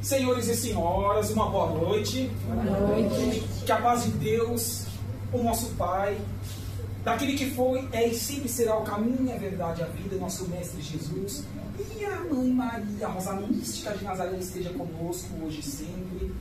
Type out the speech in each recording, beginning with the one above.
Senhores e senhoras, uma boa noite. Boa noite. Que a paz de Deus, o nosso Pai, daquele que foi, é e sempre será o caminho, a verdade, a vida, nosso Mestre Jesus, e a Mãe Maria, a Rosa Mística de Nazaré, esteja conosco hoje e sempre.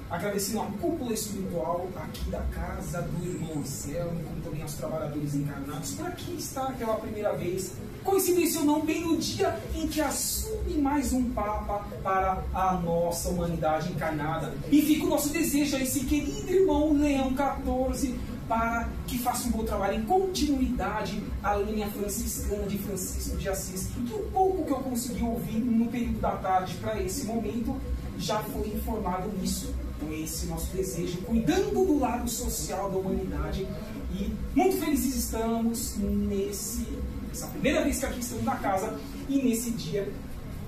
Agradecendo a cúpula espiritual aqui da casa do irmão Anselmo, como também aos trabalhadores encarnados, por aqui está pela primeira vez, coincidência ou não, bem no dia em que assume mais um Papa para a nossa humanidade encarnada. E fica o nosso desejo a esse querido irmão Leão XIV, para que faça um bom trabalho em continuidade à linha franciscana de Francisco de Assis, que o pouco que eu consegui ouvir no período da tarde para esse momento, já foi informado nisso. Então esse nosso desejo, cuidando do lado social da humanidade. E muito felizes estamos nessa primeira vez que aqui estamos na casa e nesse dia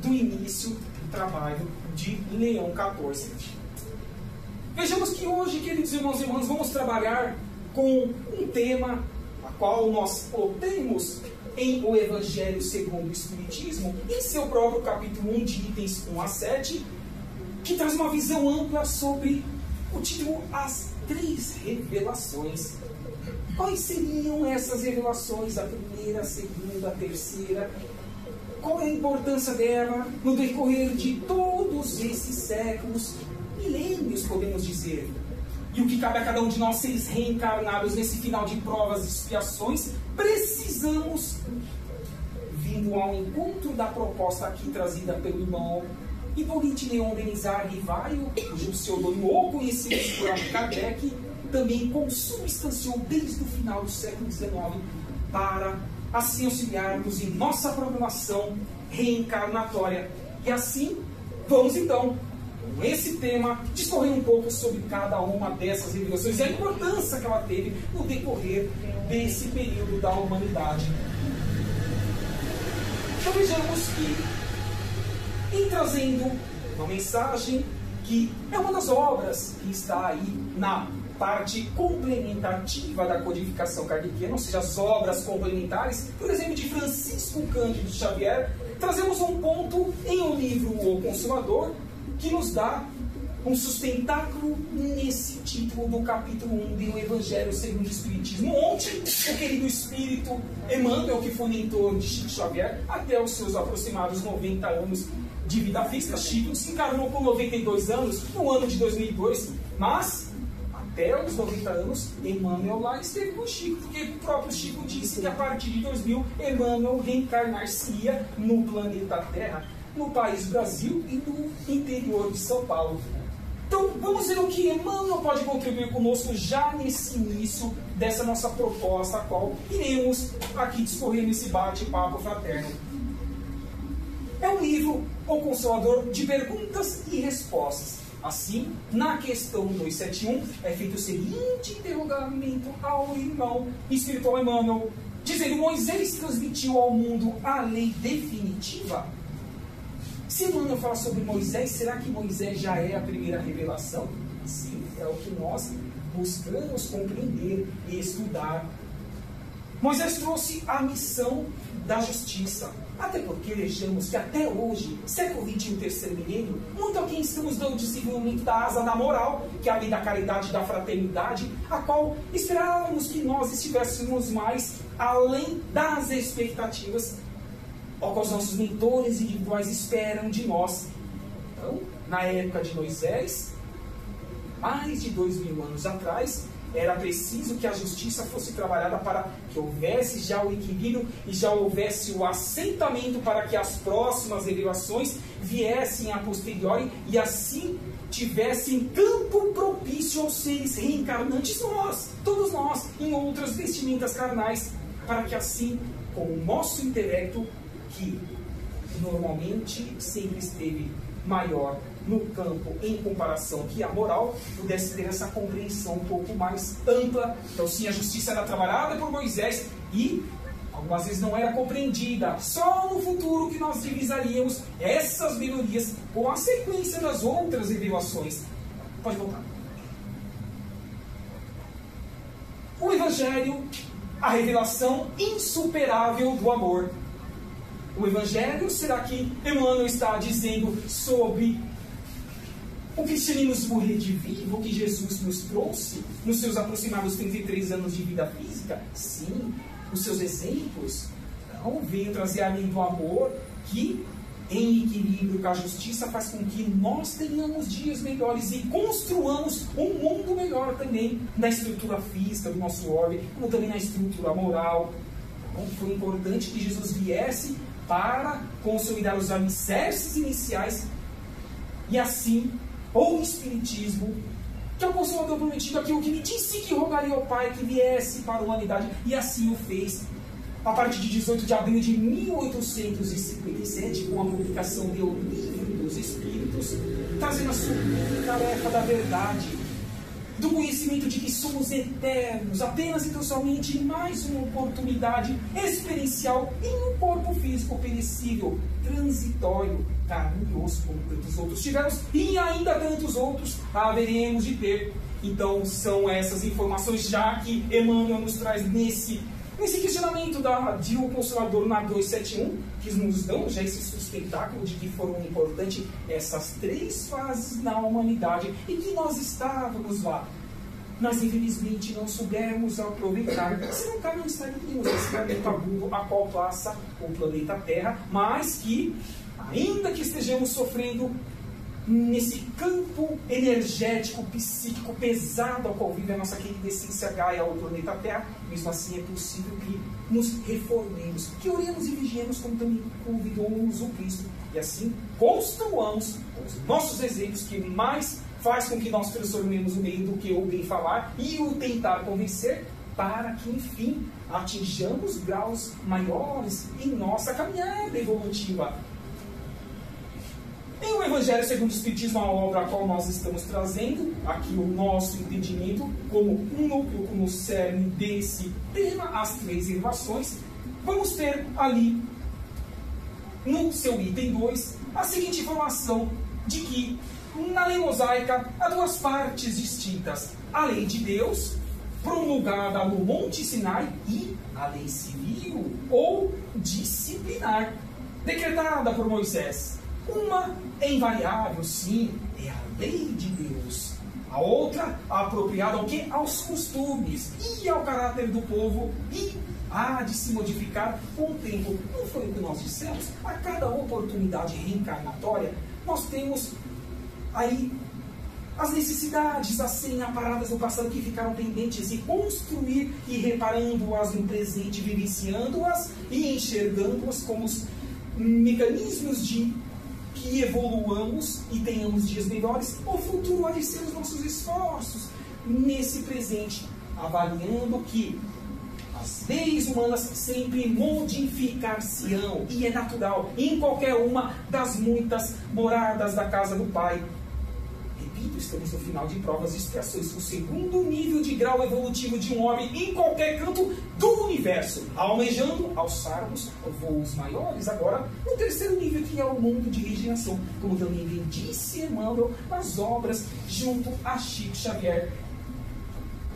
do início do trabalho de Leão XIV. Vejamos que hoje, queridos irmãos e irmãs, vamos trabalhar com um tema a qual nós temos em O Evangelho segundo o Espiritismo, em seu próprio capítulo 1, de itens 1 a 7, que traz uma visão ampla sobre o título As Três Revelações. Quais seriam essas revelações? A primeira, a segunda, a terceira? Qual é a importância dela no decorrer de todos esses séculos, milênios, podemos dizer? E o que cabe a cada um de nós, seres reencarnados nesse final de provas e expiações, precisamos, vindo ao encontro da proposta aqui trazida pelo irmão Hipólito Leon Denis Rivaio, cujo pseudônimo ou conhecido por Allan Kardec, também consubstanciou desde o final do século XIX, para assim auxiliarmos em nossa programação reencarnatória. E assim, vamos então, com esse tema, discorrer um pouco sobre cada uma dessas revelações e a importância que ela teve no decorrer desse período da humanidade. Então vejamos que, em trazendo uma mensagem que é uma das obras que está aí na parte complementativa da codificação kardeciana, ou seja, as obras complementares, por exemplo, de Francisco Cândido Xavier, trazemos um ponto em um livro O Consolador, que nos dá um sustentáculo nesse título do capítulo 1 do Evangelho segundo o Espiritismo. Ontem, o querido Espírito Emmanuel, que foi mentor de Chico Xavier, até os seus aproximados 90 anos de vida física, Chico se encarnou com 92 anos no ano de 2002, mas até os 90 anos, Emmanuel lá esteve com Chico, porque o próprio Chico disse que a partir de 2000, Emmanuel reencarnar-se-ia no planeta Terra, no país Brasil e no interior de São Paulo. Então vamos ver o que Emmanuel pode contribuir conosco já nesse início dessa nossa proposta, a qual iremos aqui discorrer nesse bate-papo fraterno. É um livro, O Consolador, de perguntas e respostas. Assim, na questão 271, é feito o seguinte interrogamento ao irmão espiritual Emmanuel, dizendo: Moisés transmitiu ao mundo a lei definitiva? Se Emmanuel fala sobre Moisés, será que Moisés já é a primeira revelação? Sim, é o que nós buscamos compreender e estudar. Moisés trouxe a missão da justiça. Até porque vejamos que até hoje, século XXI, terceiro milênio, muito a quem estamos dando desenvolvimento da asa da moral, que é a lei da caridade e da fraternidade, a qual esperávamos que nós estivéssemos mais além das expectativas ao qual os nossos mentores individuais esperam de nós. Então, na época de Moisés, mais de 2000 anos atrás, era preciso que a justiça fosse trabalhada para que houvesse já o equilíbrio e já houvesse o assentamento para que as próximas revelações viessem a posteriori e assim tivessem campo propício aos seres reencarnantes, nós, todos nós, em outras vestimentas carnais, para que assim, com o nosso intelecto, que normalmente sempre esteve maior no campo em comparação que a moral, pudesse ter essa compreensão um pouco mais ampla. Então sim, a justiça era trabalhada por Moisés e algumas vezes não era compreendida. Só no futuro que nós divisaríamos essas melhorias com a sequência das outras revelações. Pode voltar. O Evangelho, a revelação insuperável do amor. o Evangelho? Será que Emmanuel está dizendo sobre o cristianismo redivivo que Jesus nos trouxe nos seus aproximados 33 anos de vida física? Sim, os seus exemplos não veio trazer além do amor que, em equilíbrio com a justiça, faz com que nós tenhamos dias melhores e construamos um mundo melhor também na estrutura física do nosso orbe, como também na estrutura moral. Então, foi importante que Jesus viesse para consolidar os alicerces iniciais e assim o Espiritismo, que é o Consolador prometido, aquilo que me disse que rogaria ao Pai que viesse para a humanidade, e assim o fez. A partir de 18 de abril de 1857, com a publicação do Livro dos Espíritos, trazendo a sublime tarefa da verdade, do conhecimento de que somos eternos, apenas e tão somente mais uma oportunidade experiencial em um corpo físico perecível, transitório, carne e osso, como tantos outros tivemos, e ainda tantos outros haveremos de ter. Então, são essas informações já que Emmanuel nos traz nesse questionamento de O Consolador na 271, que nos dão já esse sustentáculo de que foram importantes essas 3 fases na humanidade e que nós estávamos lá. Mas infelizmente não soubemos aproveitar, senão cá não estaríamos nesse planeta burro a qual passa o planeta Terra, mas que, ainda que estejamos sofrendo nesse campo energético, psíquico pesado ao qual vive a nossa querida essência Gaia, o planeta Terra, mesmo assim é possível que nos reformemos, que oremos e vigiemos como também convidou-nos o Cristo, e assim construamos os nossos exemplos que mais faz com que nós transformemos o meio do que o bem falar e o tentar convencer, para que enfim atinjamos graus maiores em nossa caminhada evolutiva. Em O Evangelho segundo o Espiritismo, a obra a qual nós estamos trazendo aqui o nosso entendimento como um núcleo, como cerne desse tema, as 3 elevações, vamos ter ali no seu item 2 a seguinte informação de que na lei mosaica há 2 partes distintas: a lei de Deus, promulgada no Monte Sinai, e a lei civil ou disciplinar, decretada por Moisés. Uma é invariável, sim, é a lei de Deus. A outra, apropriada ao quê? Aos costumes e ao caráter do povo, e há de se modificar com o tempo. Não foi o que nós dissemos? A cada oportunidade reencarnatória, nós temos aí as necessidades assim aparadas do passado que ficaram pendentes, e construir e reparando-as no presente, vivenciando-as e enxergando-as como os mecanismos de que evoluamos e tenhamos dias melhores. O futuro há de ser os nossos esforços nesse presente, avaliando que as leis humanas sempre modificar-se-ão, e é natural em qualquer uma das muitas moradas da casa do Pai. Repito, estamos no final de provas e expiações, o segundo nível de grau evolutivo de um homem em qualquer canto do universo, almejando alçarmos voos maiores agora no terceiro nível, que é o mundo de regeneração, como também bem disse Emmanuel nas obras junto a Chico Xavier.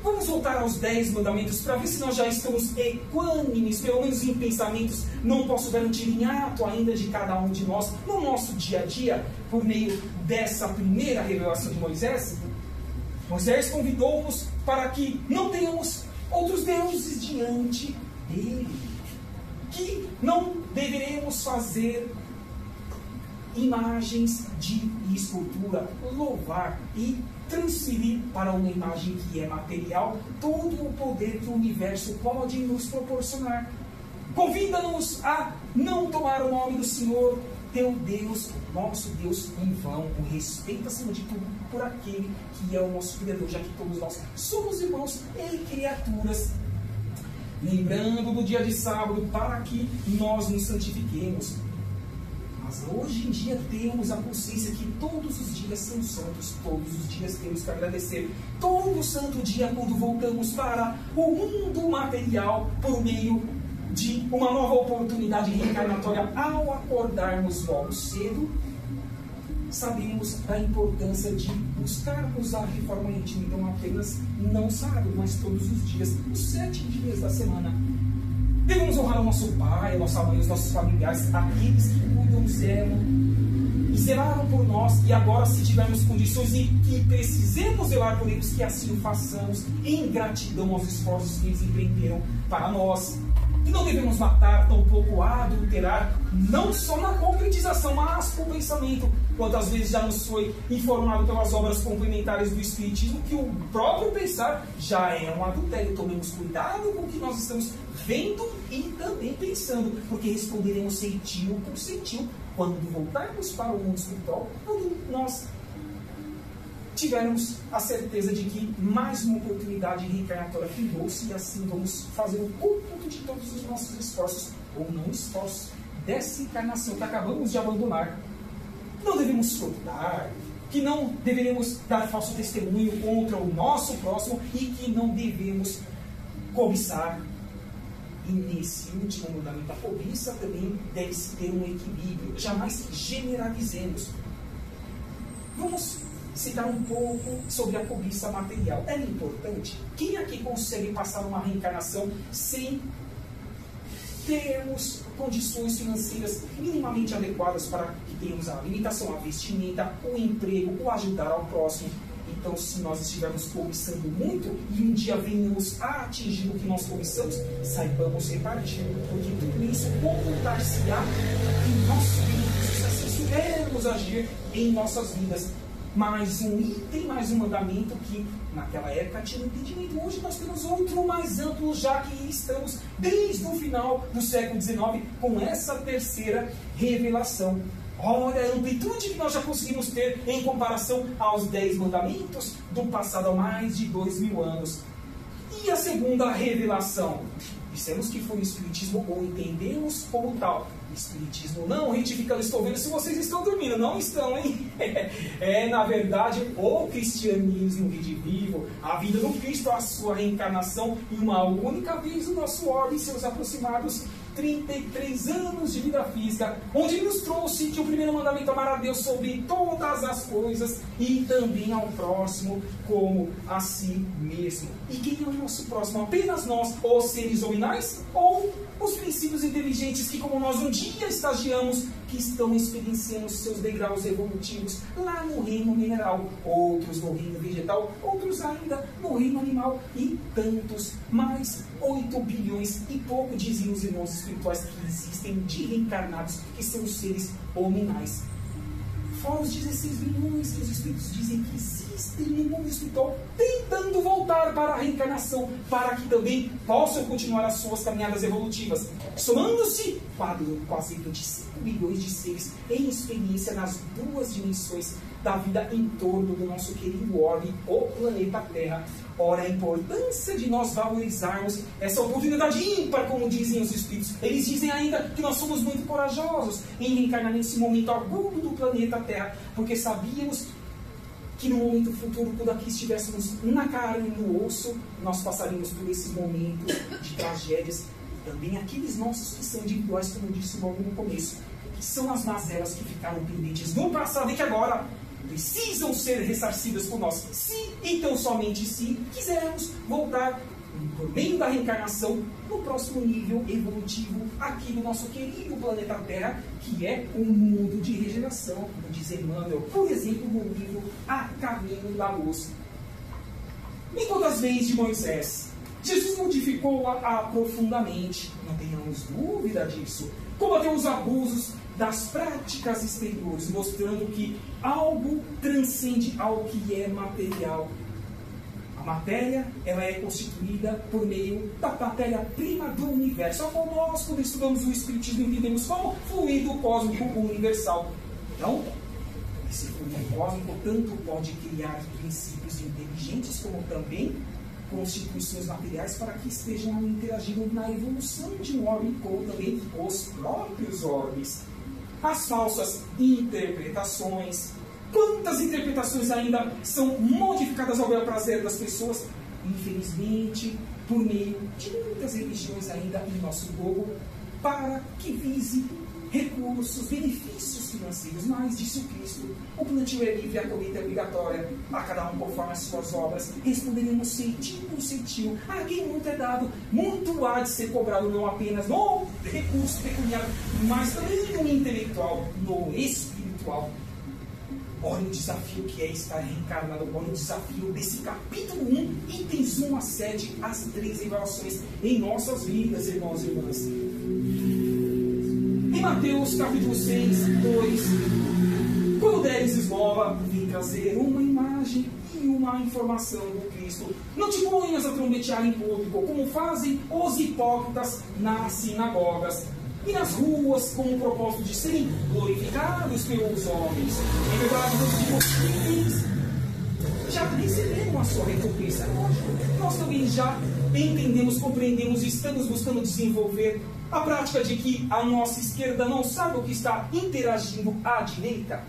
Vamos voltar aos 10 mandamentos para ver se nós já estamos equânimes, pelo menos em pensamentos. Não posso garantir em ato ainda de cada um de nós, no nosso dia a dia, por meio dessa primeira revelação de Moisés. Moisés convidou-nos para que não tenhamos outros deuses diante dele, que não deveremos fazer imagens de escultura, louvar e transferir para uma imagem que é material todo o poder que o universo pode nos proporcionar. Convida-nos a não tomar o nome do Senhor, teu Deus, nosso Deus, em vão. O respeito, acima de tudo, por aquele que é o nosso Criador, já que todos nós somos irmãos e criaturas. Lembrando do dia de sábado, para que nós nos santifiquemos. Mas hoje em dia temos a consciência que todos os dias são santos, todos os dias temos que agradecer. Todo santo dia, quando voltamos para o mundo material, por meio de uma nova oportunidade reencarnatória, ao acordarmos logo cedo, sabemos da importância de buscarmos a reforma íntima. Então, apenas não sábado, mas todos os dias, os 7 dias da semana. Devemos honrar o nosso pai, a nossa mãe, os nossos familiares, aqueles que cuidam, zelam e zelaram por nós, e agora, se tivermos condições e que precisemos zelar por eles, que assim o façamos em gratidão aos esforços que eles empreenderam para nós. E não devemos matar, tampouco adulterar, não só na concretização, mas com o pensamento. Quantas vezes já nos foi informado pelas obras complementares do Espiritismo que o próprio pensar já é um adultério. Tomemos cuidado com o que nós estamos vendo e também pensando, porque responderemos sentiu por sentiu quando voltarmos para o mundo espiritual, quando nós tivermos a certeza de que mais uma oportunidade reencarnatória findou-se, e assim vamos fazer o cômputo de todos os nossos esforços, ou não esforços, dessa encarnação que acabamos de abandonar. Não devemos furtar, que não deveremos dar falso testemunho contra o nosso próximo e que não devemos cobiçar. E nesse último mandamento, a cobiça também deve-se ter um equilíbrio, jamais generalizemos. Vamos citar um pouco sobre a cobiça material. É importante. Quem aqui consegue passar uma reencarnação sem termos condições financeiras minimamente adequadas para que tenhamos a alimentação, a vestimenta, o emprego, o ajudar ao próximo? Então, se nós estivermos cobiçando muito e um dia venhamos a atingir o que nós cobiçamos, saibamos repartir, porque tudo isso computar-se-á em nosso benefício, se assim soubermos agir em nossas vidas. Mais um item, mais um mandamento que naquela época tinha um impedimento. Hoje nós temos outro mais amplo, já que estamos desde o final do século XIX com essa terceira revelação. Olha a amplitude que nós já conseguimos ter em comparação aos 10 mandamentos do passado há mais de 2000 anos. E a segunda revelação? Dissemos que foi o Espiritismo, ou entendemos como tal. O Espiritismo não, retificando, estou vendo se vocês estão dormindo. Não estão, hein? É, na verdade, o cristianismo redivivo, a vida do Cristo, a sua reencarnação, em uma única vez o nosso orbe e seus aproximados 33 anos de vida física, onde ele nos trouxe que o primeiro mandamento é amar a Deus sobre todas as coisas e também ao próximo como a si mesmo. E quem é o nosso próximo? Apenas nós, os seres nominais, ou os princípios inteligentes que, como nós um dia estagiamos, que estão experienciando seus degraus evolutivos lá no reino mineral, outros no reino vegetal, outros ainda no reino animal, e tantos mais 8 bilhões e pouco, diziam os irmãos espirituais, que existem de reencarnados, que são os seres hominais. Fora os 16 bilhões que os espíritos dizem que existem no mundo espiritual, tentando voltar para a reencarnação, para que também possam continuar as suas caminhadas evolutivas, somando-se quase 25 bilhões de seres em experiência nas duas dimensões da vida em torno do nosso querido orbe, o planeta Terra. Ora, a importância de nós valorizarmos essa oportunidade ímpar, como dizem os Espíritos. Eles dizem ainda que nós somos muito corajosos em reencarnar nesse momento agudo do planeta Terra, porque sabíamos que no momento futuro, quando aqui estivéssemos na carne e no osso, nós passaríamos por esse momento de tragédias. E também aqueles nossos que são individuais, como eu disse logo no começo, que são as mazelas que ficaram pendentes no passado e que agora precisam ser ressarcidas por nós, se, então somente se, quisermos voltar por meio da reencarnação no próximo nível evolutivo aqui no nosso querido planeta Terra, que é um mundo de regeneração, como diz Emmanuel, por exemplo, no livro A Caminho da Luz. Enquanto as leis de Moisés, Jesus modificou-a profundamente, não tenhamos dúvida disso, combateu os abusos das práticas exteriores, mostrando que algo transcende ao que é material. A matéria, ela é constituída por meio da matéria-prima do universo. Como nós, quando estudamos o Espiritismo, entendemos como fluido cósmico universal. Então, esse fluido cósmico tanto pode criar princípios inteligentes, como também constituições materiais para que estejam interagindo na evolução de um orbe, ou também os próprios orbes. As falsas interpretações. Quantas interpretações ainda são modificadas ao bel prazer das pessoas? Infelizmente, por meio de muitas religiões ainda em nosso globo, para que vise recursos, benefícios financeiros, mas, disse o Cristo, o plantio é livre, a colheita é obrigatória, a cada um conforme as suas obras, responderemos ceitil por ceitil, a quem muito é dado, muito há de ser cobrado, não apenas no recurso pecuniário, mas também no intelectual, no espiritual. Olha o desafio que é estar reencarnado, olha o desafio desse capítulo 1, itens 1 a 7, as 3 revelações em nossas vidas, irmãos e irmãs. Em Mateus capítulo 6, 2, quando deres esmola, vem trazer uma imagem e uma informação do Cristo. Não te ponhas a trombetear em público, como fazem os hipócritas nas sinagogas e nas ruas, com o propósito de serem glorificados pelos homens. Em verdade, eu digo, eles já receberam a sua recompensa. Lógico, nós também já entendemos, compreendemos e estamos buscando desenvolver a prática de que a nossa esquerda não sabe o que está interagindo à direita.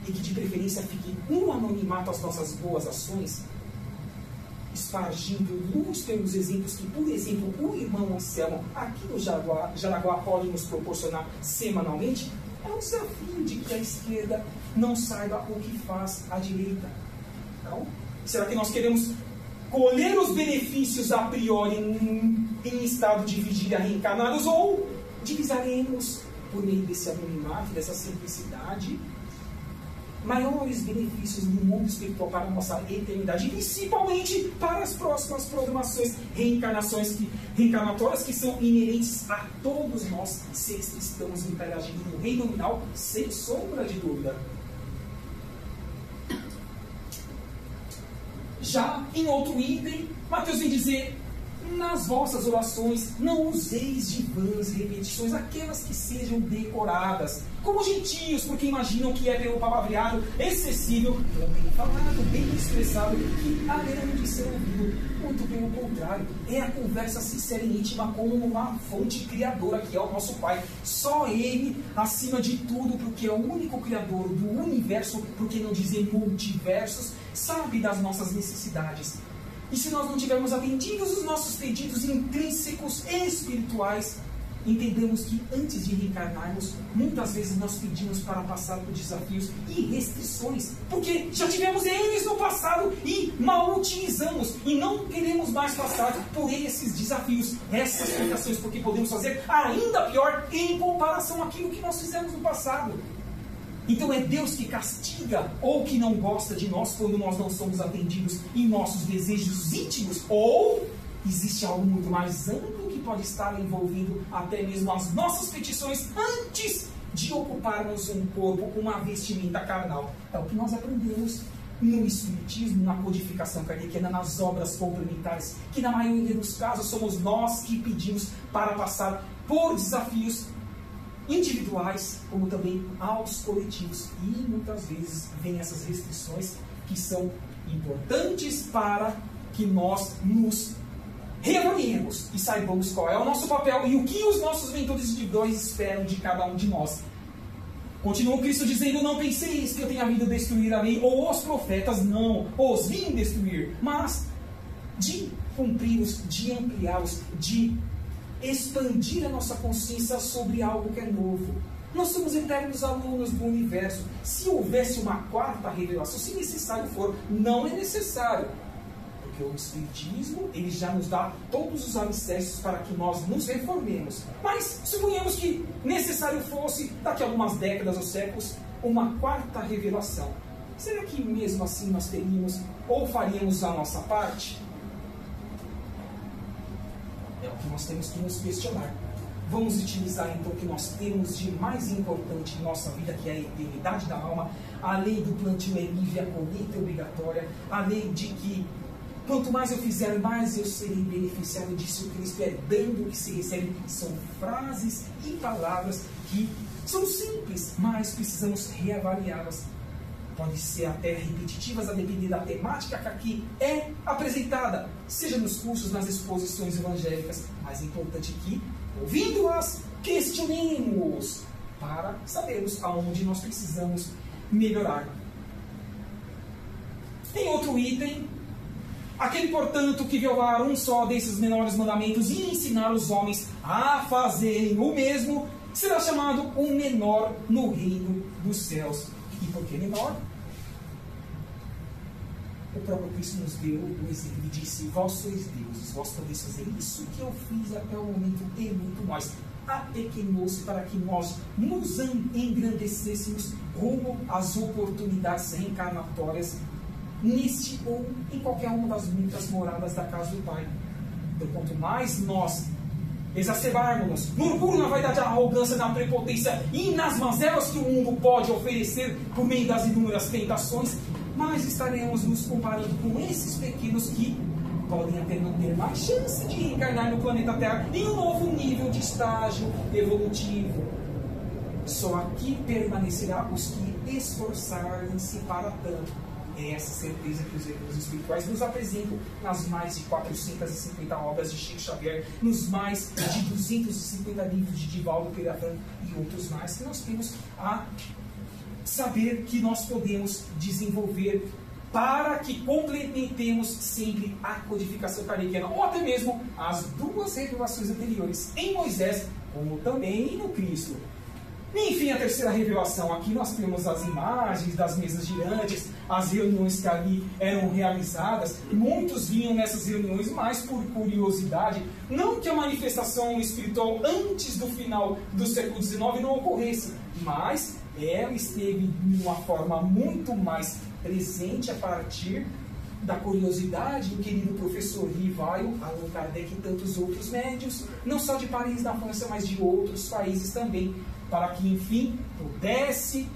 E que de preferência fique no anonimato as nossas boas ações, espargindo luz pelos exemplos que, por exemplo, o irmão Anselmo aqui no Jaraguá pode nos proporcionar semanalmente. É um desafio de que a esquerda não saiba o que faz a direita. Então, será que nós queremos colher os benefícios a priori em estado de vigília reencarnados, ou divisaremos, por meio desse anonimato, dessa simplicidade, maiores benefícios no mundo espiritual para a nossa eternidade, e principalmente para as próximas programações, reencarnatórias que são inerentes a todos nós, seres que estamos interagindo no reino nominal, sem sombra de dúvida. Já em outro item, Mateus vem dizer: nas vossas orações não useis de vãs repetições, aquelas que sejam decoradas, como gentios, porque imaginam que é pelo palavreado excessivo, ou bem falado, bem expressado, que haverão de ser ouvido. Muito pelo contrário, é a conversa sincera e íntima com uma fonte criadora, que é o nosso Pai. Só Ele, acima de tudo, porque é o único criador do universo, porque não dizer multiversos, sabe das nossas necessidades. E se nós não tivermos atendidos os nossos pedidos intrínsecos e espirituais, entendemos que antes de reencarnarmos, muitas vezes nós pedimos para passar por desafios e restrições, porque já tivemos eles no passado e mal utilizamos, e não queremos mais passar por esses desafios, essas tentações, porque podemos fazer ainda pior em comparação àquilo que nós fizemos no passado. Então é Deus que castiga ou que não gosta de nós quando nós não somos atendidos em nossos desejos íntimos, ou existe algo muito mais amplo que pode estar envolvendo até mesmo as nossas petições antes de ocuparmos um corpo, uma vestimenta carnal. É o que nós aprendemos no Espiritismo, na codificação kardeciana, nas obras complementares, que na maioria dos casos somos nós que pedimos para passar por desafios individuais, como também aos coletivos. E muitas vezes vem essas restrições que são importantes para que nós nos reavaliemos e saibamos qual é o nosso papel e o que os nossos mentores individuais esperam de cada um de nós. Continua o Cristo dizendo: não penseis que eu tenha vindo destruir a lei ou os profetas, não os vim destruir, mas de cumpri-los, de ampliá-los, de expandir a nossa consciência sobre algo que é novo. Nós somos eternos alunos do universo. Se houvesse uma quarta revelação, se necessário for, não é necessário, porque o Espiritismo ele já nos dá todos os alicerces para que nós nos reformemos. Mas suponhamos que necessário fosse, daqui a algumas décadas ou séculos, uma quarta revelação. Será que mesmo assim nós teríamos ou faríamos a nossa parte? É o que nós temos que nos questionar. Vamos utilizar então o que nós temos de mais importante em nossa vida, que é a eternidade da alma, a lei do plantio é livre, a colheita é obrigatória, a lei de que quanto mais eu fizer, mais eu serei beneficiado, disse o Cristo, é dando que se recebe. São frases e palavras que são simples, mas precisamos reavaliá-las. Podem ser até repetitivas, a depender da temática que aqui é apresentada, seja nos cursos, nas exposições evangélicas, mas é importante que, ouvindo-as, questionemos para sabermos aonde nós precisamos melhorar. Em outro item, Aquele, portanto, que violar um só desses menores mandamentos e ensinar os homens a fazerem o mesmo, será chamado o menor no reino dos céus. E por que menor? O próprio Cristo nos deu o exemplo. Ele disse: vós sois deuses, vós podeis fazer isso que eu fiz até o momento e muito mais. Apequenou-se para que nós nos engrandecêssemos rumo às oportunidades reencarnatórias neste ou em qualquer uma das muitas moradas da casa do Pai. Então, quanto mais nós exacerbarmos no orgulho, na vaidade, na arrogância, na prepotência e nas mazelas que o mundo pode oferecer por meio das inúmeras tentações, mais estaremos nos comparando com esses pequenos que podem até não ter mais chance de reencarnar no planeta Terra em um novo nível de estágio evolutivo. Só aqui permanecerá os que esforçarem-se para tanto. É essa certeza que os erros espirituais nos apresentam nas mais de 450 obras de Chico Xavier, nos mais de 250 livros de Divaldo Pereira Franco e outros mais, que nós temos a saber que nós podemos desenvolver para que complementemos sempre a codificação kardeciana, ou até mesmo as duas revelações anteriores, em Moisés, como também no Cristo. E, enfim, a terceira revelação. Aqui nós temos as imagens das mesas girantes, as reuniões que ali eram realizadas. Muitos vinham nessas reuniões mais por curiosidade, não que a manifestação espiritual antes do final do século XIX não ocorresse, mas ela esteve de uma forma muito mais presente a partir da curiosidade do querido professor Rivaio, Allan Kardec e tantos outros médios, não só de Paris, da França, mas de outros países também, para que, enfim, pudesse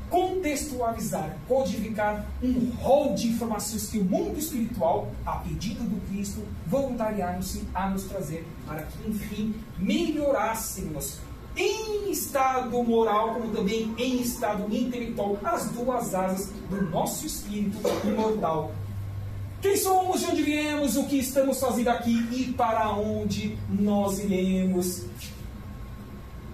contextualizar, codificar um rol de informações que o mundo espiritual, a pedido do Cristo, voluntariaram-se a nos trazer, para que, enfim, melhorássemos em estado moral, como também em estado intelectual, as duas asas do nosso espírito imortal. Quem somos, de onde viemos, o que estamos fazendo aqui e para onde nós iremos?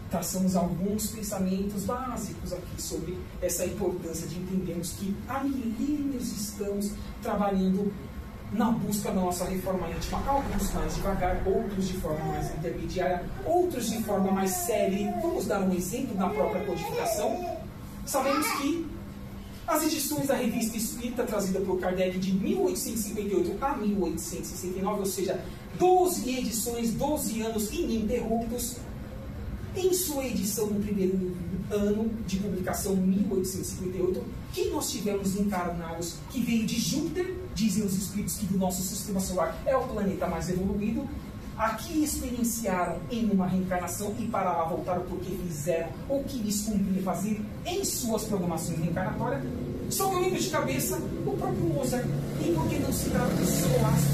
Traçamos alguns pensamentos básicos aqui sobre essa importância de entendermos que há milênios estamos trabalhando na busca da nossa reforma íntima, alguns mais devagar, outros de forma mais intermediária, outros de forma mais séria. Vamos dar um exemplo na própria codificação. Sabemos que as edições da Revista Espírita, trazida por Kardec de 1858 a 1869, ou seja, 12 edições, 12 anos ininterruptos, em sua edição no primeiro ano de publicação, 1858, que nós tivemos encarnados, que veio de Júpiter, dizem os espíritos que do nosso sistema solar é o planeta mais evoluído, aqui experienciaram em uma reencarnação e para lá voltaram porque fizeram o que lhes cumpria fazer em suas programações reencarnatórias. Só que eu lembro de cabeça o próprio Mozart, e por que não se trata de Solastro,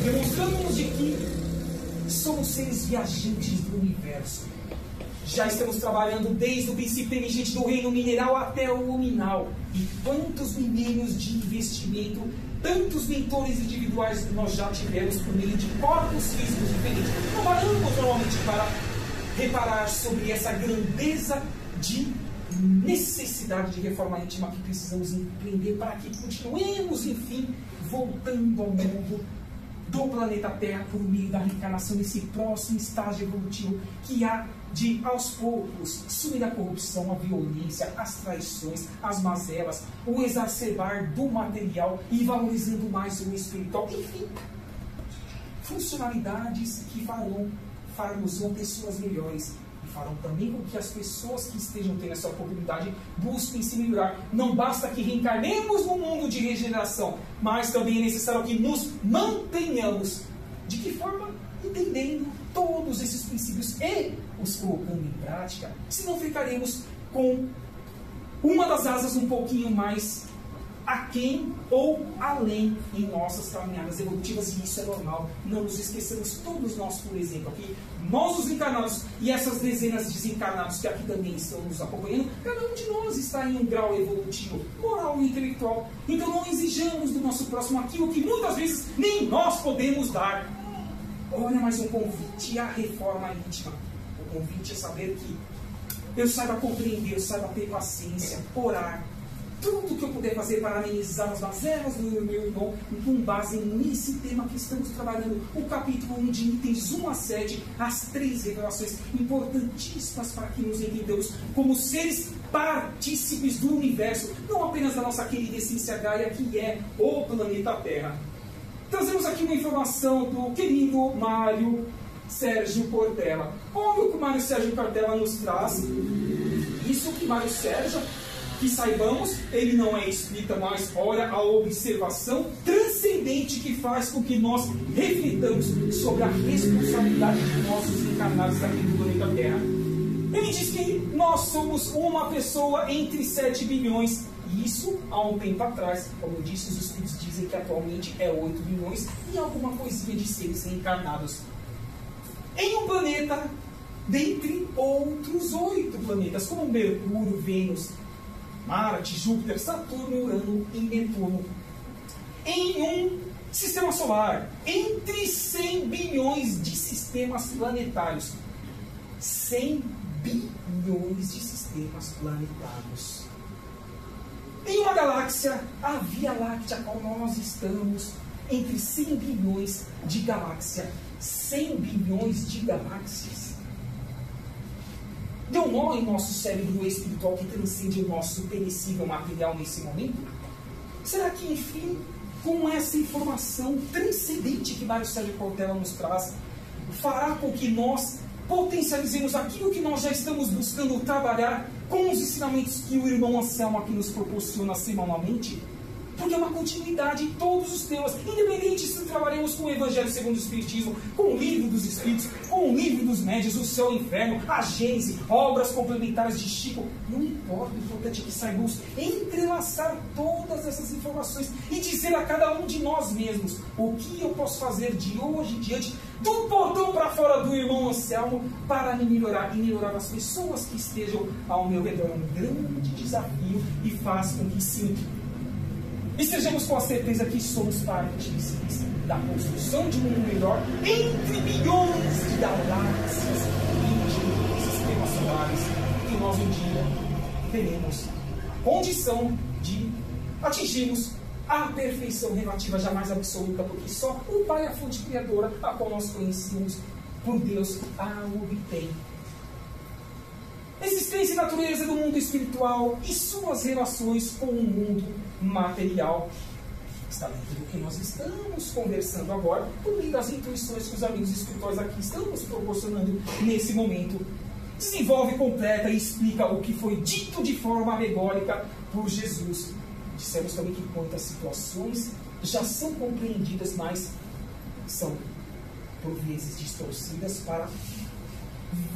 demonstrando-nos de que somos seres viajantes do universo. Já estamos trabalhando desde o princípio inteligente do reino mineral até o luminal. E quantos milênios de investimento, tantos mentores individuais nós já tivemos por meio de corpos físicos diferentes. Não paramos normalmente para reparar sobre essa grandeza de necessidade de reforma íntima que precisamos empreender para que continuemos, enfim, voltando ao mundo do planeta Terra por meio da reencarnação nesse próximo estágio evolutivo que há de, aos poucos, sumir a corrupção, a violência, as traições, as mazelas, o exacerbar do material e valorizando mais o espiritual. Enfim, funcionalidades que farão pessoas melhores e farão também com que as pessoas que estejam tendo essa oportunidade busquem se melhorar. Não basta que reencarnemos no mundo de regeneração, mas também é necessário que nos mantenhamos. De que forma? Entendendo todos esses princípios e os colocando em prática, senão ficaremos com uma das asas um pouquinho mais aquém ou além em nossas caminhadas evolutivas, e isso é normal. Não nos esqueçamos, todos nós, por exemplo, aqui, nós os encarnados e essas dezenas de desencarnados que aqui também estão nos acompanhando, cada um de nós está em um grau evolutivo, moral e intelectual. Então não exijamos do nosso próximo aquilo que muitas vezes nem nós podemos dar. Olha, mais um convite à reforma íntima. O convite é saber que eu saiba compreender, eu saiba ter paciência, orar, tudo que eu puder fazer para amenizar as mazelas do meu irmão, com base nesse tema que estamos trabalhando, o capítulo 1 de itens 1 a 7, as 3 revelações importantíssimas para que nos entendamos como seres partícipes do universo, não apenas da nossa querida essência Gaia, que é o planeta Terra. Trazemos aqui uma informação do querido Mário Sérgio Cortella. Olha o que o Mário Sérgio Cortella nos traz. Isso que Mário Sérgio, que saibamos, ele não é espírita, mas olha a observação transcendente que faz com que nós reflitamos sobre a responsabilidade de nossos encarnados aqui do planeta Terra. Ele diz que nós somos uma pessoa entre 7 bilhões, e isso há um tempo atrás, como eu disse, os estudos dizem que atualmente é 8 bilhões e alguma coisinha de seres reencarnados em um planeta dentre outros 8 planetas, como Mercúrio, Vênus, Marte, Júpiter, Saturno, Urano e Netuno, em um sistema solar, entre 100 bilhões de sistemas planetários. 100 bilhões de sistemas planetários. Em uma galáxia, a Via Láctea, a qual nós estamos, entre 100 bilhões de galáxias. 100 bilhões de galáxias. Deu nó em nosso cérebro espiritual que transcende o nosso perecível material nesse momento? Será que, enfim, com essa informação transcendente que Mário Sérgio Cortella nos traz, fará com que nós potencializemos aquilo que nós já estamos buscando trabalhar com os ensinamentos que o irmão Anselmo aqui nos proporciona semanalmente? Porque é uma continuidade em todos os temas, independente se trabalhamos com o Evangelho segundo o Espiritismo, com o Livro dos Espíritos, com o Livro dos Médiuns, o Céu e o Inferno, a Gênese, obras complementares de Chico. Não importa, o importante é que saibamos entrelaçar todas essas informações e dizer a cada um de nós mesmos o que eu posso fazer de hoje em diante, do portão para fora do irmão Anselmo, para me melhorar e melhorar as pessoas que estejam ao meu redor. É um grande desafio e faz com que sim, estejamos com a certeza que somos partícipes da construção de um mundo melhor entre bilhões de galáxias e de sistemas solares, que nós um dia teremos a condição de atingirmos a perfeição relativa jamais absoluta, porque só o Pai, a fonte criadora, a qual nós conhecemos por Deus, a obtém. Existência e natureza do mundo espiritual e suas relações com o mundo material. Está dentro do que nós estamos conversando agora, por meio das intuições que os amigos espirituais aqui estão nos proporcionando nesse momento. Desenvolve, completa e explica o que foi dito de forma alegórica por Jesus. Dissemos também que quantas situações já são compreendidas, mas são por vezes distorcidas para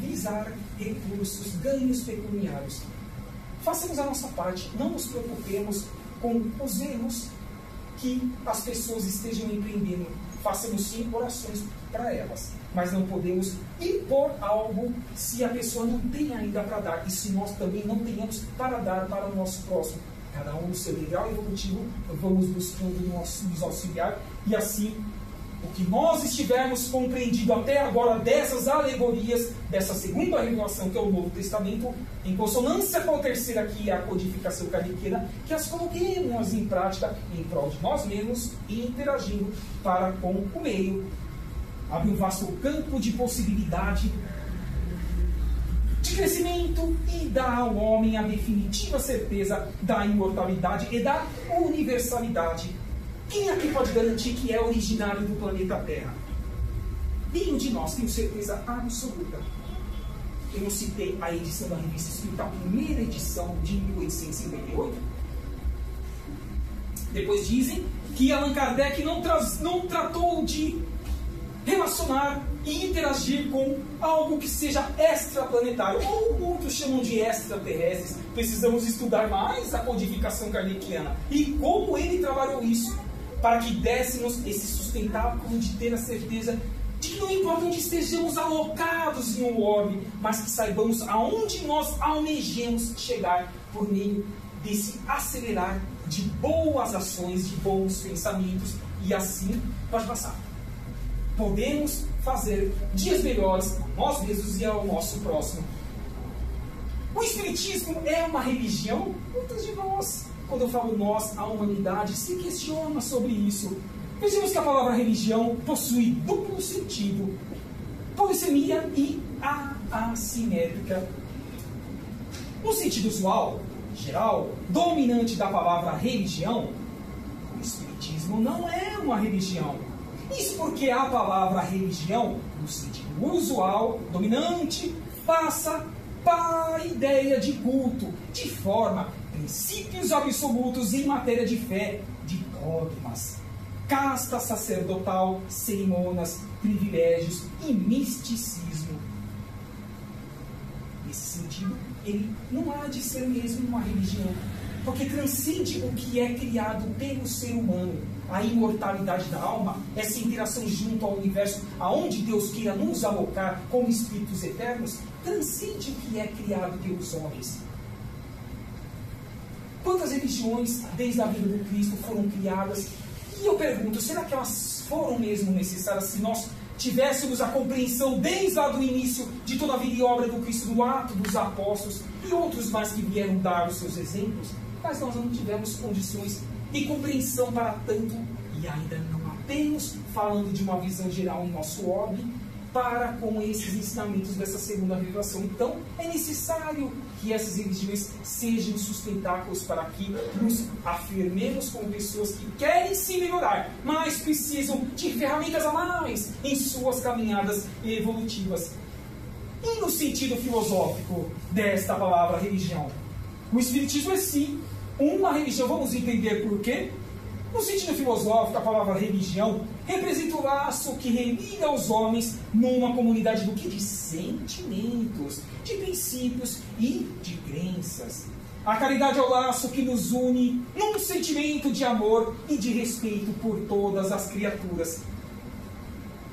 visar recursos, ganhos pecuniários. Façamos a nossa parte, não nos preocupemos com os erros que as pessoas estejam empreendendo. Façamos sim orações para elas, mas não podemos impor algo se a pessoa não tem ainda para dar e se nós também não tenhamos para dar para o nosso próximo. Cada um no seu degrau evolutivo, vamos buscando nos auxiliar e assim o que nós estivermos compreendido até agora dessas alegorias, dessa segunda revelação que é o Novo Testamento, em consonância com a terceira, que é a codificação kardeciana, que as coloquemos em prática em prol de nós mesmos e interagindo para com o meio. Abre um vasto campo de possibilidade de crescimento e dá ao homem a definitiva certeza da imortalidade e da universalidade. Quem aqui pode garantir que é originário do planeta Terra? Nenhum de nós, tenho certeza absoluta. Eu não citei a edição da Revista Espírita, a primeira edição de 1858. Depois dizem que Allan Kardec não tratou de relacionar e interagir com algo que seja extraplanetário, ou muitos chamam de extraterrestres. Precisamos estudar mais a codificação kardeciana e como ele trabalhou isso, para que dessemos esse sustentáculo de ter a certeza de que não importa onde estejamos alocados em um orbe, mas que saibamos aonde nós almejemos chegar por meio desse acelerar de boas ações, de bons pensamentos, e assim pode passar. Podemos fazer dias melhores a nós mesmos e ao nosso próximo. O Espiritismo é uma religião? Muitos de nós, quando eu falo nós, a humanidade, se questiona sobre isso. Vejamos que a palavra religião possui duplo sentido: polissemia e assimétrica. No sentido usual, geral, dominante da palavra religião, o Espiritismo não é uma religião. Isso porque a palavra religião, no sentido usual, dominante, passa para a ideia de culto, de forma, princípios absolutos em matéria de fé, de dogmas, casta sacerdotal, cerimônias, privilégios e misticismo. Nesse sentido, ele não há de ser mesmo uma religião, porque transcende o que é criado pelo ser humano. A imortalidade da alma, essa interação junto ao universo, aonde Deus queira nos alocar como espíritos eternos, transcende o que é criado pelos homens. Quantas religiões, desde a vida do Cristo, foram criadas? E eu pergunto, será que elas foram mesmo necessárias se nós tivéssemos a compreensão desde lá do início de toda a vida e obra do Cristo, do ato dos apóstolos e outros mais que vieram dar os seus exemplos? Mas nós não tivemos condições de compreensão para tanto, e ainda não apenas falando de uma visão geral em nosso orbe, para com esses ensinamentos dessa segunda revelação. Então, é necessário que essas religiões sejam sustentáculos para que nos afirmemos como pessoas que querem se melhorar, mas precisam de ferramentas a mais em suas caminhadas evolutivas. E no sentido filosófico desta palavra religião, o Espiritismo é sim uma religião. Vamos entender por quê? No sentido filosófico, a palavra religião representa o laço que religa os homens numa comunidade do que? De sentimentos, de princípios e de crenças. A caridade é o laço que nos une num sentimento de amor e de respeito por todas as criaturas.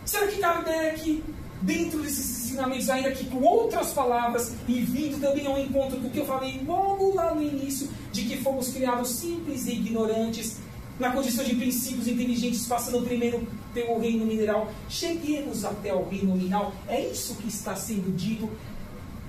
Será que Kardec, dentro desses ensinamentos, ainda que com outras palavras, e vindo também ao encontro do que eu falei logo lá no início, de que fomos criados simples e ignorantes, na condição de princípios inteligentes, passando primeiro pelo reino mineral, cheguemos até o reino nominal? É isso que está sendo dito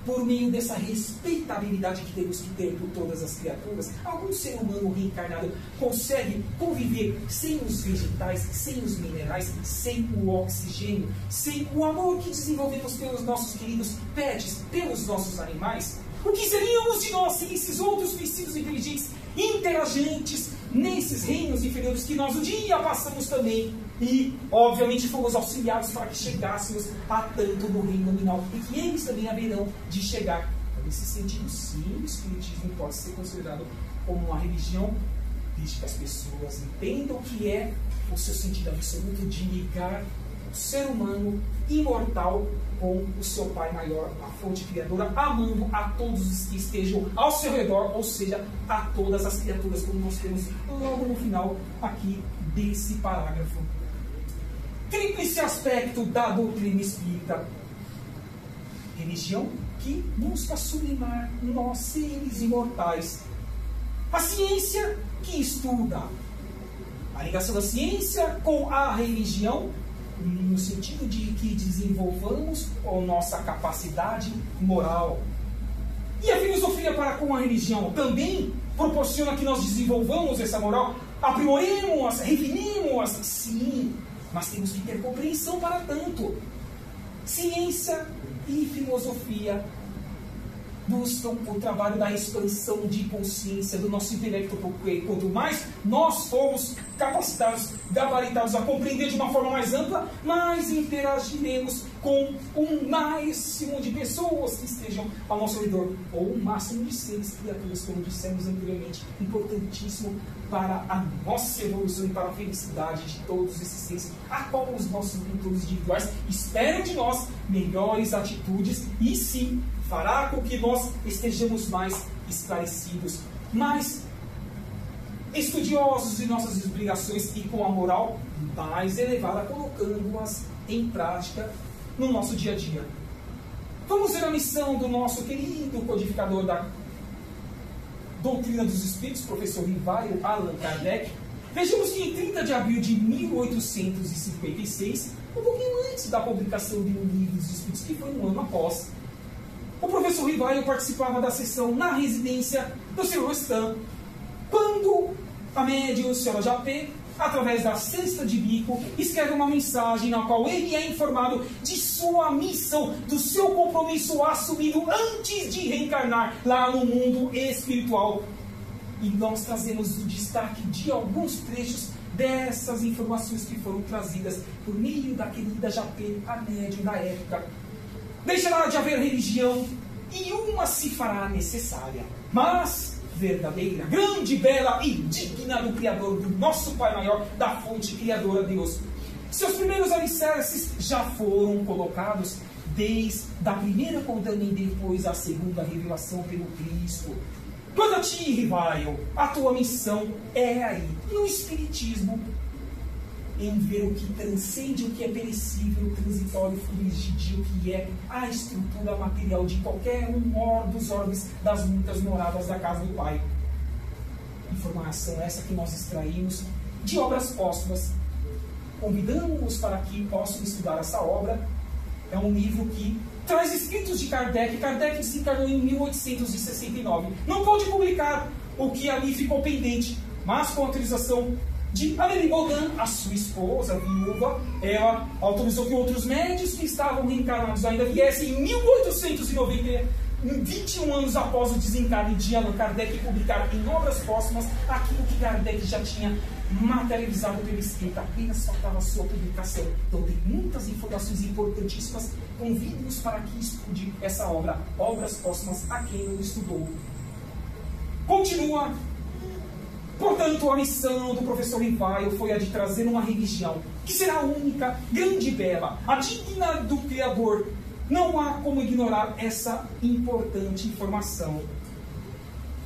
por meio dessa respeitabilidade que temos que ter por todas as criaturas. Algum ser humano reencarnado consegue conviver sem os vegetais, sem os minerais, sem o oxigênio, sem o amor que desenvolvemos pelos nossos queridos pets, pelos nossos animais? O que seríamos de nós sem esses outros princípios inteligentes interagentes nesses reinos inferiores que nós um dia passamos também e, obviamente, fomos auxiliados para que chegássemos a tanto no reino nominal e que eles também haverão de chegar. Nesse sentido, sim, o Espiritismo pode ser considerado como uma religião, desde que as pessoas entendam que é o seu sentido absoluto de ligar o ser humano imortal com o seu Pai maior, a fonte criadora, amando a todos os que estejam ao seu redor, ou seja, a todas as criaturas, como nós temos logo no final aqui desse parágrafo. Tríplice aspecto da doutrina espírita: religião que busca sublimar nós, seres imortais. A ciência que estuda a ligação da ciência com a religião, no sentido de que desenvolvamos a nossa capacidade moral. E a filosofia para com a religião também proporciona que nós desenvolvamos essa moral, aprimoremos-a, refinemos-a, sim, mas temos que ter compreensão para tanto. Ciência e filosofia buscam o trabalho da expansão de consciência do nosso intelecto, porque quanto mais nós formos capacitados, gabaritados a compreender de uma forma mais ampla, mais interagiremos com um máximo de pessoas que estejam ao nosso redor, ou um máximo de seres, criaturas, como dissemos anteriormente, importantíssimo para a nossa evolução e para a felicidade de todos esses seres, a qual os nossos mentores individuais esperam de nós melhores atitudes e sim fará com que nós estejamos mais esclarecidos, mais estudiosos de nossas obrigações e com a moral mais elevada, colocando-as em prática no nosso dia a dia. Vamos ver a missão do nosso querido codificador da doutrina dos espíritos, professor Rivaio Allan Kardec. Vejamos que em 30 de abril de 1856, um pouquinho antes da publicação de um livro dos espíritos, que foi um ano após, o professor Rivaio participava da sessão na residência do Sr. Stan, quando a médium, a senhora Japê, através da cesta de bico, escreve uma mensagem na qual ele é informado de sua missão, do seu compromisso assumido antes de reencarnar lá no mundo espiritual. E nós trazemos o destaque de alguns trechos dessas informações que foram trazidas por meio da querida Japê, a médium da época. Deixará de haver religião e uma se fará necessária, mas verdadeira, grande, bela e digna do Criador, do nosso Pai Maior, da fonte criadora Deus. Seus primeiros alicerces já foram colocados desde a primeira condena e depois a segunda revelação pelo Cristo. Quanto a ti, Rivaio, a tua missão é aí, no Espiritismo, em ver o que transcende o que é perecível, transitório, fugidio, que é a estrutura material de qualquer um dos orbes das muitas moradas da casa do Pai. Informação essa que nós extraímos de obras póstumas. Convidamos-os para que possam estudar essa obra. É um livro que traz escritos de Kardec. Kardec desencarnou em 1869. Não pôde publicar o que ali ficou pendente, mas com autorização de Amélie Baudin, a sua esposa, viúva, ela autorizou que outros médios que estavam reencarnados ainda viessem em 1890, 21 anos após o desencarne de Allan Kardec, publicar em obras póstumas aquilo que Kardec já tinha materializado pelo escrito. Apenas faltava a sua publicação. Então tem muitas informações importantíssimas. Convido-os para que estude essa obra, Obras Póstumas, a quem não estudou. Continua. Portanto, a missão do professor Rivaio foi a de trazer uma religião que será única, grande e bela, a digna do Criador. Não há como ignorar essa importante informação.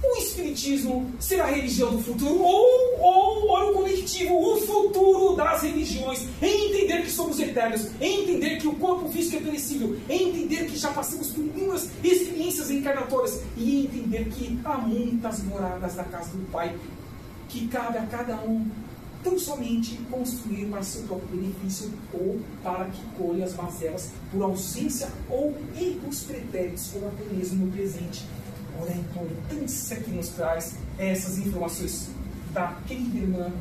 O Espiritismo será a religião do futuro ou o coletivo, o futuro das religiões, em entender que somos eternos, em entender que o corpo físico é perecível, em entender que já passamos por inúmeras experiências encarnatórias e em entender que há muitas moradas da casa do Pai, que cabe a cada um tão somente construir para seu próprio benefício ou para que colhe as mazelas por ausência ou erros pretéritos ou até mesmo no presente. Olha a importância que nos traz essas informações da querida irmã,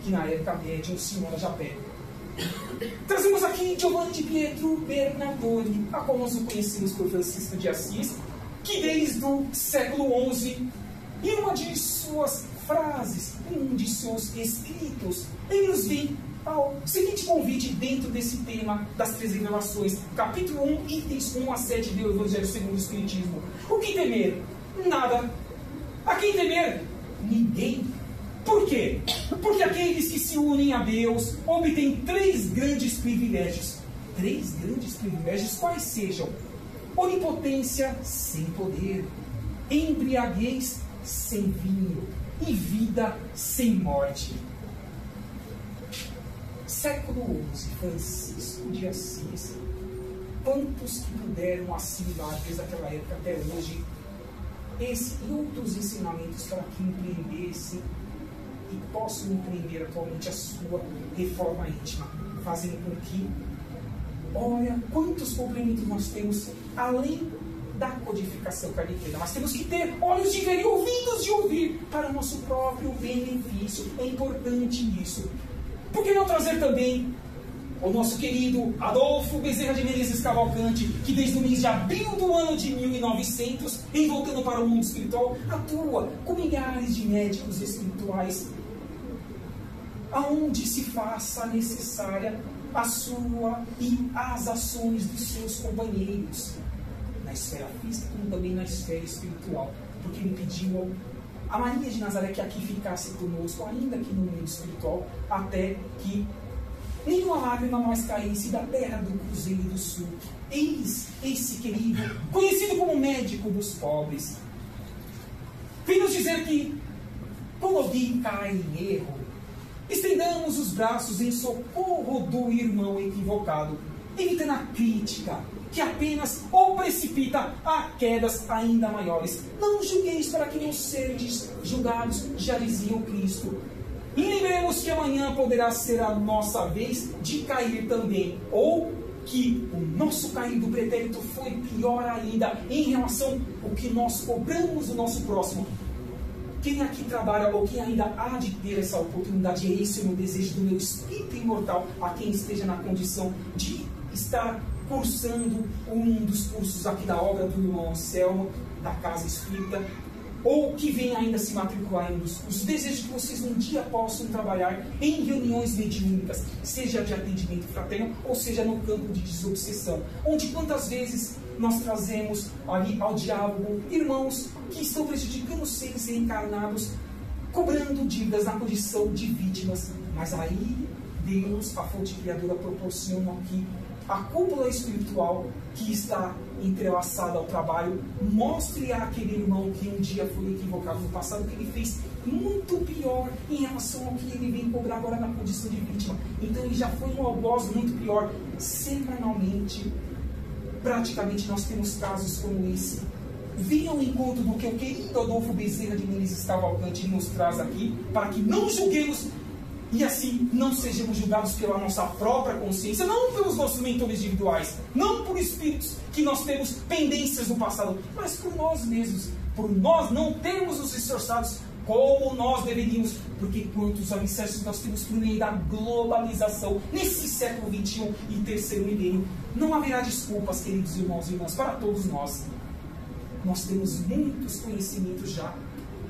que na época médium, senhora Japé. Trazemos aqui Giovanni de Pietro Bernardoni, a qual nós o conhecemos por Francisco de Assis, que desde o século XI, em uma de suas frases, em um de seus escritos, ele nos vem ao seguinte convite dentro desse tema das 3 revelações, capítulo 1, itens 1 a 7 do Evangelho segundo o Espiritismo. O que temer? Nada. A quem temer? Ninguém. Por quê? Porque aqueles que se unem a Deus obtêm 3 grandes privilégios. 3 grandes privilégios, quais sejam? Onipotência sem poder, embriaguez sem vinho e vida sem morte. Século XI, Francisco de Assis. Quantos que puderam assimilar desde aquela época até hoje esse e outros ensinamentos para que empreendessem e possam empreender atualmente a sua reforma íntima, fazendo com que, olha, quantos complementos nós temos além da codificação kardeciana. Mas temos que ter olhos de ver e ouvidos de ouvir para o nosso próprio benefício. É importante isso. Por que não trazer também o nosso querido Adolfo Bezerra de Menezes Cavalcante, que desde o mês de abril do ano de 1900, em voltando para o mundo espiritual, atua com milhares de médicos espirituais, aonde se faça necessária a sua e as ações dos seus companheiros, na esfera física como também na esfera espiritual, porque ele pediu a Maria de Nazaré que aqui ficasse conosco, ainda que no mundo espiritual, até que nenhuma lágrima mais caísse da terra do Cruzeiro do Sul. Eis esse querido, conhecido como médico dos pobres, vem nos dizer que quando alguém cai em erro, estendamos os braços em socorro do irmão equivocado, evitando a crítica, que apenas o precipita a quedas ainda maiores. Não julgueis para que não serdes julgados, já dizia o Cristo. E lembremos que amanhã poderá ser a nossa vez de cair também, ou que o nosso caído pretérito foi pior ainda em relação ao que nós cobramos do nosso próximo. Quem aqui trabalha ou quem ainda há de ter essa oportunidade, é esse o meu desejo do meu espírito imortal, a quem esteja na condição de estar cursando um dos cursos aqui da obra do irmão Anselmo, da Casa Espírita, ou que venha ainda se matricular em um dos cursos. Desejo que vocês um dia possam trabalhar em reuniões mediúnicas, seja de atendimento fraterno ou seja no campo de desobsessão, onde quantas vezes nós trazemos ali ao diálogo irmãos que estão prejudicando seres reencarnados, cobrando dívidas na condição de vítimas, mas aí Deus, a fonte criadora, proporciona que a cúpula espiritual que está entrelaçada ao trabalho mostre àquele irmão que um dia foi equivocado no passado, que ele fez muito pior em relação ao que ele vem cobrar agora na condição de vítima. Então ele já foi um algoz muito pior. Semanalmente, praticamente nós temos casos como esse. Venha ao encontro do que o querido Adolfo Bezerra de Menezes Cavalcante nos traz aqui, para que não julguemos e assim não sejamos julgados pela nossa própria consciência, não pelos nossos mentores individuais, não por espíritos que nós temos pendências do passado, mas por nós mesmos, por nós não termos nos esforçados como nós deveríamos, porque quantos alicerces nós temos por meio da globalização nesse século XXI e terceiro milênio. Não haverá desculpas, queridos irmãos e irmãs, para todos nós. Nós temos muitos conhecimentos já,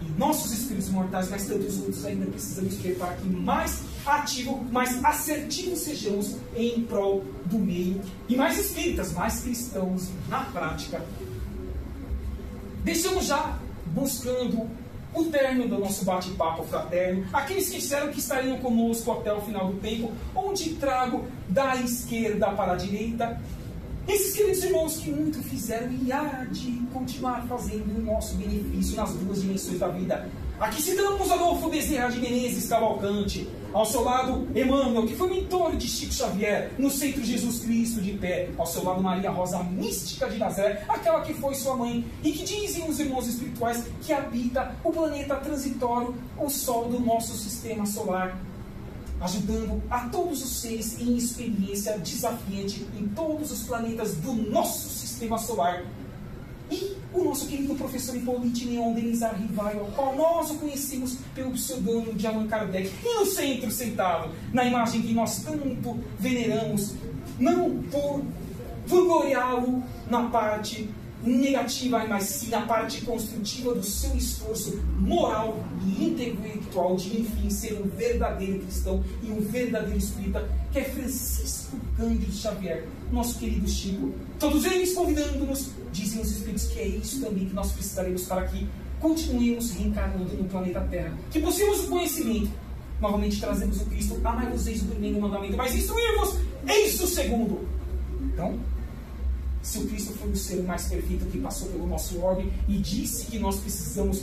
e nossos espíritos mortais, mas tantos outros ainda precisamos ter para que mais ativos, mais assertivos sejamos em prol do meio, e mais espíritas, mais cristãos na prática. Deixamos já buscando o término do nosso bate-papo fraterno, aqueles que disseram que estariam conosco até o final do tempo, onde trago da esquerda para a direita esses queridos irmãos que muito fizeram e há de continuar fazendo o nosso benefício nas duas dimensões da vida. Aqui citamos Adolfo Bezerra de Menezes Cavalcante, ao seu lado Emmanuel, que foi mentor de Chico Xavier, no Centro Jesus Cristo de pé, ao seu lado Maria Rosa Mística de Nazaré, aquela que foi sua mãe, e que dizem os irmãos espirituais que habita o planeta transitório, o Sol do nosso sistema solar, ajudando a todos os seres em experiência desafiante em todos os planetas do nosso sistema solar. E o nosso querido professor Hipólito Leon Denis Arrivaio, ao qual nós o conhecemos pelo pseudônimo de Allan Kardec, e no centro sentado, na imagem que nós tanto veneramos, não por vangloriá-lo na parte negativa, mas sim na parte construtiva do seu esforço moral e intelectual de, enfim, ser um verdadeiro cristão e um verdadeiro espírita, que é Francisco Cândido Xavier, nosso querido Chico. Todos eles convidando-nos, dizem os espíritos, que é isso também que nós precisaremos para que continuemos reencarnando no planeta Terra, que busquemos o conhecimento. Novamente trazemos o Cristo: amai-vos eis o primeiro mandamento, mas instruir-vos eis o segundo. Então, se o Cristo foi o ser mais perfeito que passou pelo nosso orbe e disse que nós precisamos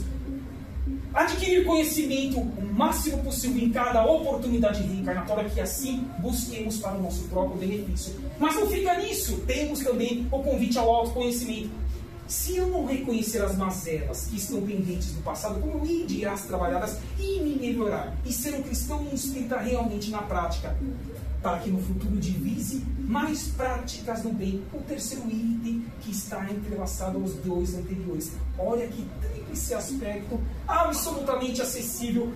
adquirir conhecimento o máximo possível em cada oportunidade reencarnatória, que assim busquemos para o nosso próprio benefício. Mas não fica nisso, temos também o convite ao autoconhecimento. Se eu não reconhecer as mazelas que estão pendentes do passado, como eu irei as trabalhadas e me melhorar, e ser um cristão e um espírita realmente na prática, para que no futuro divise mais práticas do bem. O terceiro item que está entrelaçado aos dois anteriores. Olha que tríplice aspecto, absolutamente acessível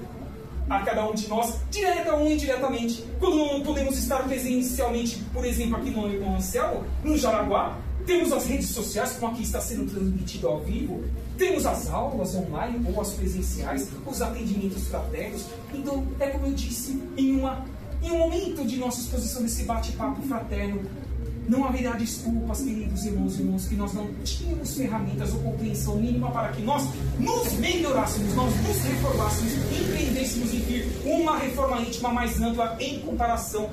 a cada um de nós, direta ou indiretamente. Quando não podemos estar presencialmente, por exemplo, aqui no irmão Anselmo, no Jaraguá, temos as redes sociais, como aqui está sendo transmitido ao vivo, temos as aulas online ou as presenciais, os atendimentos fraternos. Então, é como eu disse, em um momento de nossa exposição desse bate-papo fraterno, não haverá desculpas, queridos irmãos e irmãs, que nós não tínhamos ferramentas ou compreensão mínima para que nós nos melhorássemos, nós nos reformássemos, empreendêssemos em vir uma reforma íntima mais ampla em comparação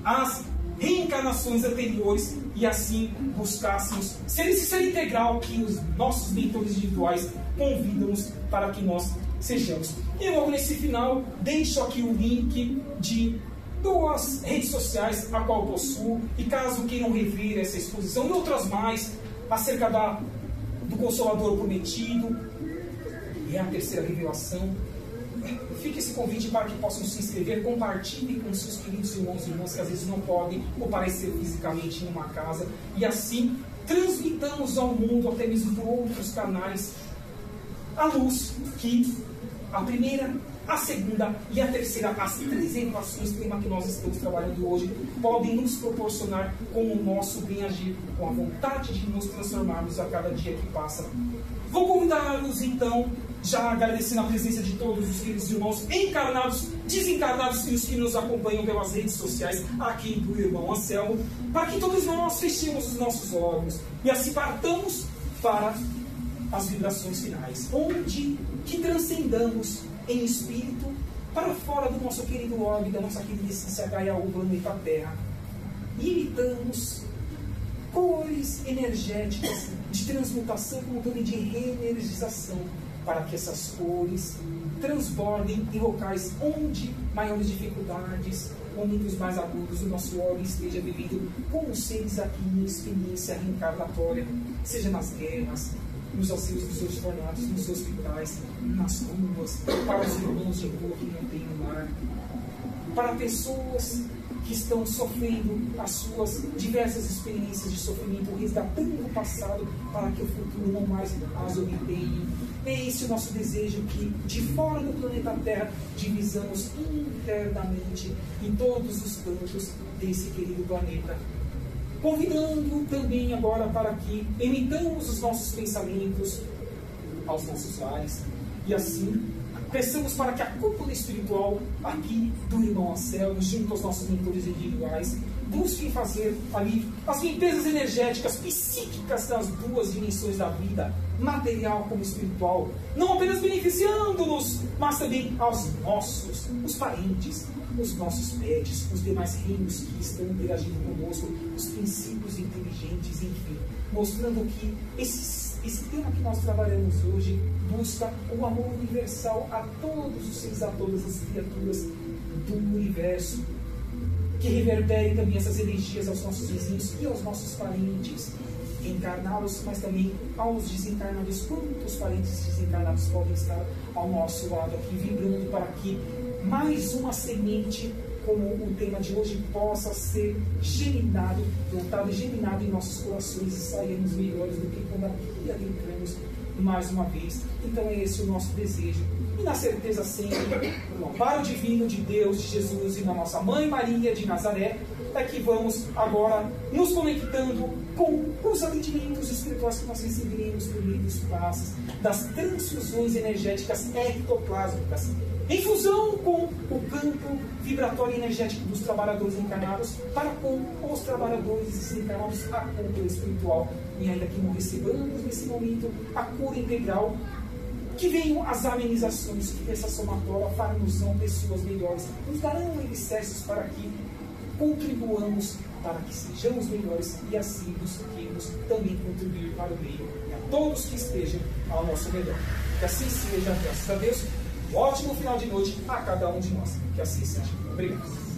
às reencarnações anteriores, e assim buscássemos ser esse ser integral que os nossos mentores individuais convidam-nos para que nós sejamos. E logo nesse final, deixo aqui o link de duas redes sociais a qual possuo, e caso queiram rever essa exposição e outras mais acerca do Consolador Prometido, é a terceira revelação, fica esse convite para que possam se inscrever, compartilhem com seus queridos irmãos e irmãs que às vezes não podem comparecer fisicamente em uma casa, e assim transmitamos ao mundo, até mesmo por outros canais, a luz que a primeira, a segunda e a terceira, as 3 equações, tema que nós estamos trabalhando hoje, podem nos proporcionar com o nosso bem agir, com a vontade de nos transformarmos a cada dia que passa. Vou convidá-los então, já agradecendo a presença de todos os queridos irmãos encarnados, desencarnados e os que nos acompanham pelas redes sociais aqui do irmão Anselmo, para que todos nós fechemos os nossos olhos e assim partamos para as vibrações finais, onde que transcendamos em espírito para fora do nosso querido orbe, da nossa querida essência Gaia, o planeta Terra, e imitamos cores energéticas de transmutação, como também de reenergização, para que essas cores transbordem em locais onde maiores dificuldades, momentos mais agudos, o nosso orbe esteja vivendo com os seres aqui em experiência reencarnatória, seja nas guerras, nos auxílios dos orfanatos, nos hospitais, nas ruas, para os irmãos de rua que não têm um lar, para pessoas que estão sofrendo as suas diversas experiências de sofrimento, resgatando o passado para que o futuro não mais as obtenha. É esse o nosso desejo, que de fora do planeta Terra divisamos internamente em todos os cantos desse querido planeta. Convidando também agora para que emitamos os nossos pensamentos aos nossos lares e assim peçamos para que a cúpula espiritual aqui do irmão Anselmo, junto aos nossos mentores individuais, busquem fazer ali as limpezas energéticas, psíquicas das 2 dimensões da vida, material como espiritual, não apenas beneficiando-nos, mas também aos nossos, os parentes, os nossos pets, os demais reinos que estão interagindo conosco, os princípios inteligentes, enfim, mostrando que esse tema que nós trabalhamos hoje busca o amor universal a todos os seres, a todas as criaturas do universo, que reverbere também essas energias aos nossos vizinhos e aos nossos parentes encarnados, mas também aos desencarnados. Quantos parentes desencarnados podem estar ao nosso lado aqui, vibrando para que mais uma semente, como o tema de hoje, possa ser germinado, plantado e germinado em nossos corações e sairmos melhores do que quando aqui adentramos mais uma vez. Então é esse o nosso desejo. E na certeza sempre, no amparo divino de Deus, de Jesus e na nossa Mãe Maria de Nazaré, é que vamos agora nos conectando com os atendimentos espirituais que nós receberemos por meio dos passes, das transfusões energéticas ectoplásmicas, em fusão com o campo vibratório energético dos trabalhadores encarnados para com os trabalhadores desencarnados, a cúpula espiritual. E ainda que não recebamos nesse momento a cura integral, que venham as amenizações, que essa somatória far-nos-ão pessoas melhores, nos darão alicerces para que contribuamos para que sejamos melhores e assim busquemos também contribuir para o meio e a todos que estejam ao nosso redor. Que assim seja, graças a Deus. Um ótimo final de noite a cada um de nós. Que assim seja. Obrigado.